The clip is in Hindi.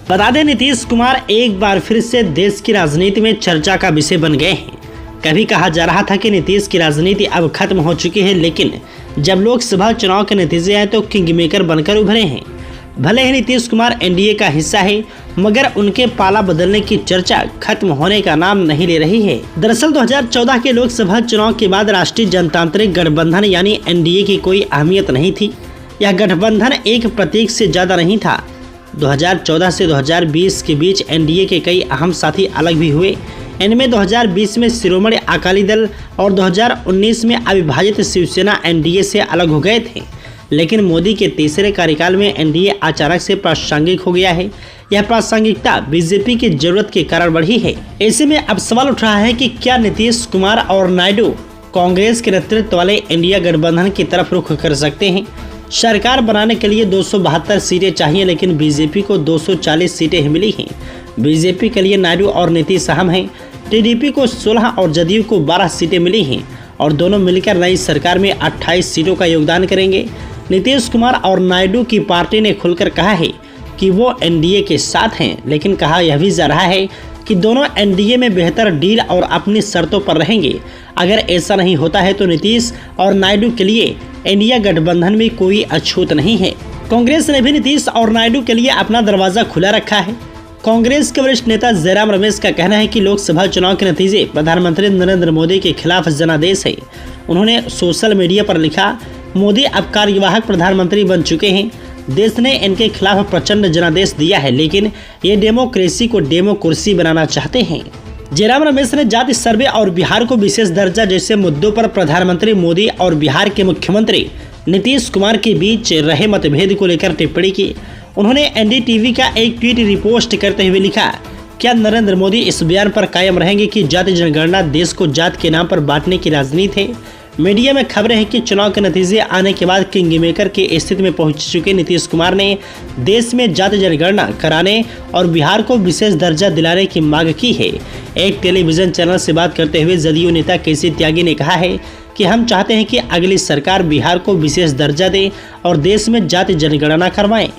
बता दें, नीतीश कुमार एक बार फिर से देश की राजनीति में चर्चा का विषय बन गए हैं। कभी कहा जा रहा था कि नीतीश की राजनीति अब खत्म हो चुकी है, लेकिन जब लोकसभा चुनाव के नतीजे आए तो किंग मेकर बनकर उभरे हैं। भले ही नीतीश कुमार एनडीए का हिस्सा है, मगर उनके पाला बदलने की चर्चा खत्म होने का नाम नहीं ले रही है। दरअसल 2014 के लोकसभा चुनाव के बाद राष्ट्रीय जनतांत्रिक गठबंधन यानी एनडीए की कोई अहमियत नहीं थी। यह गठबंधन एक प्रतीक से ज्यादा नहीं था। 2014 से 2020 के बीच एनडीए के कई अहम साथी अलग भी हुए। इनमें 2020 में शिरोमणि अकाली दल और 2019 में अविभाजित शिवसेना एनडीए से अलग हो गए थे। लेकिन मोदी के तीसरे कार्यकाल में एनडीए अचानक से प्रासंगिक हो गया है। यह प्रासंगिकता बीजेपी की जरूरत के कारण बढ़ी है। ऐसे में अब सवाल उठ रहा है कि क्या नीतीश कुमार और नायडू कांग्रेस के नेतृत्व वाले इंडिया गठबंधन की तरफ रुख कर सकते हैं। सरकार बनाने के लिए 272 सीटें चाहिए, लेकिन बीजेपी को 240 सीटें ही मिली हैं। बीजेपी के लिए नायडू और नीतीश अहम हैं। टीडीपी को 16 और जदयू को 12 सीटें मिली हैं और दोनों मिलकर नई सरकार में 28 सीटों का योगदान करेंगे। नीतीश कुमार और नायडू की पार्टी ने खुलकर कहा है कि वो एनडीए के साथ हैं, लेकिन कहा यह भी जा रहा है कि दोनों एनडीए में बेहतर डील और अपनी शर्तों पर रहेंगे। अगर ऐसा नहीं होता है तो नीतीश और नायडू के लिए इंडिया गठबंधन में कोई अछूत नहीं है। कांग्रेस ने भी नीतीश और नायडू के लिए अपना दरवाजा खुला रखा है। कांग्रेस के वरिष्ठ नेता जयराम रमेश का कहना है कि लोकसभा चुनाव के नतीजे प्रधानमंत्री नरेंद्र मोदी के खिलाफ जनादेश है। उन्होंने सोशल मीडिया पर लिखा, मोदी अब कार्यवाहक प्रधानमंत्री बन चुके हैं। देश ने इनके खिलाफ प्रचंड जनादेश दिया है, लेकिन ये डेमोक्रेसी को डेमोक्रेसी बनाना चाहते हैं। जयराम रमेश ने जाति सर्वे और बिहार को विशेष दर्जा जैसे मुद्दों पर प्रधानमंत्री मोदी और बिहार के मुख्यमंत्री नीतीश कुमार के बीच रहे मतभेद को लेकर टिप्पणी की। उन्होंने एनडीटीवी का एक ट्वीट रिपोस्ट करते हुए लिखा, क्या नरेंद्र मोदी इस बयान पर कायम रहेंगे कि जाति जनगणना देश को जात के नाम पर बांटने की राजनीति है। मीडिया में खबरें हैं कि चुनाव के नतीजे आने के बाद किंग मेकर की स्थिति में पहुंच चुके नीतीश कुमार ने देश में जाति जनगणना कराने और बिहार को विशेष दर्जा दिलाने की मांग की है। एक टेलीविजन चैनल से बात करते हुए जदयू नेता केसी त्यागी ने कहा है कि हम चाहते हैं कि अगली सरकार बिहार को विशेष दर्जा दे और देश में जाति जनगणना करवाएं।